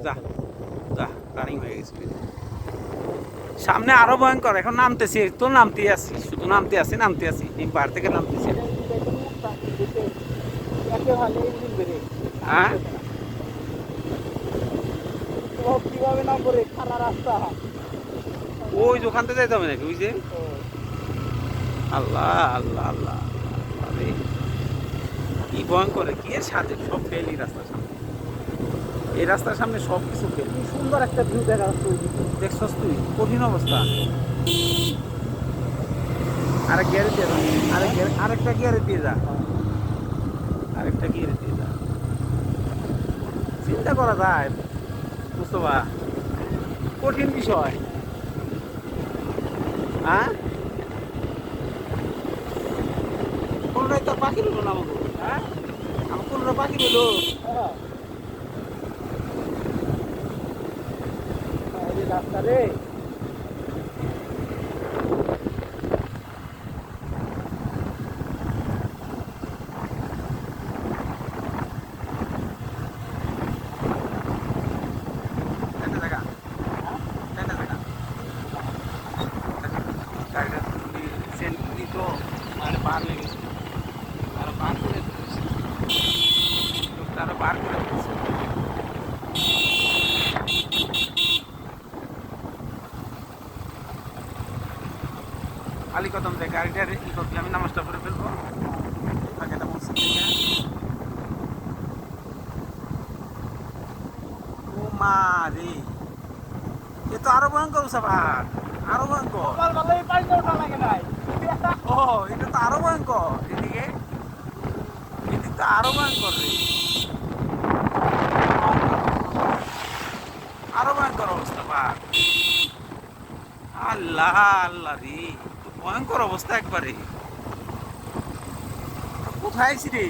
যা যা রানিং হয়ে গেছে। সামনে আরো ভয়ঙ্কর, এখন নামতেছি, তো নামতে আছি, শুধু নামতে আছি নামতে আছি, এই পাহাড় থেকে নামতেছি। হ্যাঁ কিভাবে নামবো রে, খারাপ রাস্তা। ওই যে ওখান থেকে যাইতে হবে নাকি? ওই যে আল্লাহ আল্লাহ আল্লাহ আরে কি ভয়ঙ্কর, কি এর সাথে সব ফেল এই রাস্তার সামনে, এই রাস্তার সামনে সব কিছু ফেল। কি সুন্দর একটা ভিউ দেখা যাচ্ছে ওইদিকে। দেখছস তুই কঠিন অবস্থা। আরেক গিয়ারে দিয়ে যা, আরেকটা গিয়ারে দিয়ে যা, আরেকটা গিয়ারে দিয়ে যা। চিন্তা করা যায় মুস্তফা, কঠিন বিষয়। হ্যাঁ কোনটাই তো পাখি রইল না আমাকে, হ্যাঁ আমার কোনটা পাখি রইল। এই যে রাস্তা রে, একটা জায়গা, একটা জায়গা গাড়িটা সেন্টলি তো মানে পার হয়ে গেছে, আরো পার করে দিয়েছে, লোকটা আরো পার করে দিয়েছে। আলী কদম থেকে গাড়িটা ই করলে আমি নামাজটা করে ফেলবো, ফাঁকাটা মসজিদ থেকে। ও মা রে, এ তো আরো ভয়ঙ্কর উসাবাদ, আরো ভয়ঙ্কর। সকাল বেলা এই পাশে ওঠা লাগে নাই। ও এটা তো আরো ভয়ঙ্কর, এদিকে এদিকে তো আরো ভয়ঙ্কর রে, আরো ভয়ঙ্কর অবস্থা বাদ। আল্লাহ আল্লাহ রে, তো ভয়ঙ্কর অবস্থা একবারে। কোথায় আছি রে?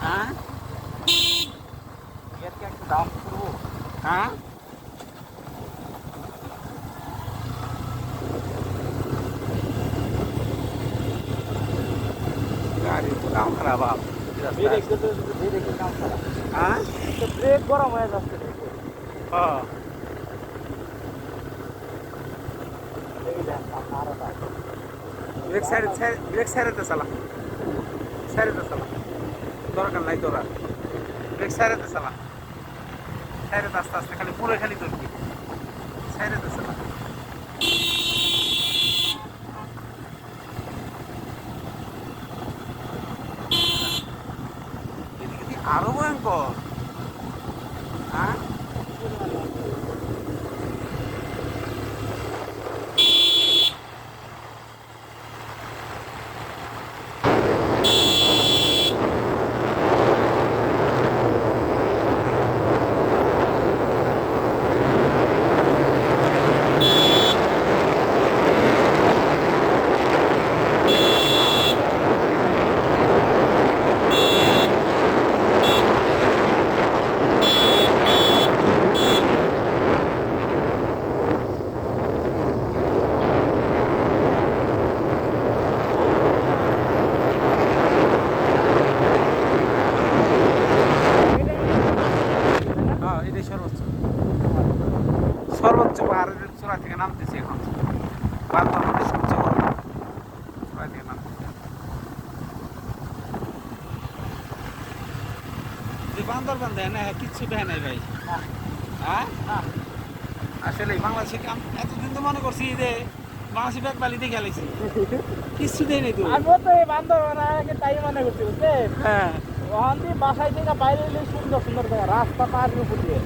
হ্যাঁ এরকে একটু দাম করবো। হ্যাঁ গাড়ি তো কাম খারাপ বাপ। ব্রেক দিতে ব্রেকের কাম করা। হ্যাঁ তো ব্রেক গরম হয়ে যাচ্ছে রে। হ্যাঁ এই দেখ আরোটা। ব্রেক সাইডে চালা, সাইডে চালা, দরকার নাই তোরা, ব্রেক সাইডে চালা, সাইডে আস্তে আস্তে, খালি পুরো খালি ধরবি, সাইডে চালা। এদিকে দিয়ে আরো ভয়ঙ্কর। হ্যাঁ হ্যাঁ এটাই সর্বোচ্চ, সর্বোচ্চ পাহাড়ের চূড়া থেকে নামতেছি এখন, বান্দরবানের সবচেয়ে বড় চূড়া থেকে নামতেছি। যে বান্দরবান দেয় না, কিচ্ছু দেয় নাই ভাই। হ্যাঁ আসলে বাংলাদেশে এতদিন তো মনে করছি যে বাংলাদেশি ব্যাগ বালিতে খেলেছি, কিচ্ছু দেয় নাই তো। আমিও তো এই বান্দরবান আগে তাই মনে করছি বুঝছেন। হ্যাঁ ওখান দিয়ে বাসায় থেকে বাইরে এলে সুন্দর সুন্দর জায়গা, রাস্তা পাহাড়ের উপর দিয়ে।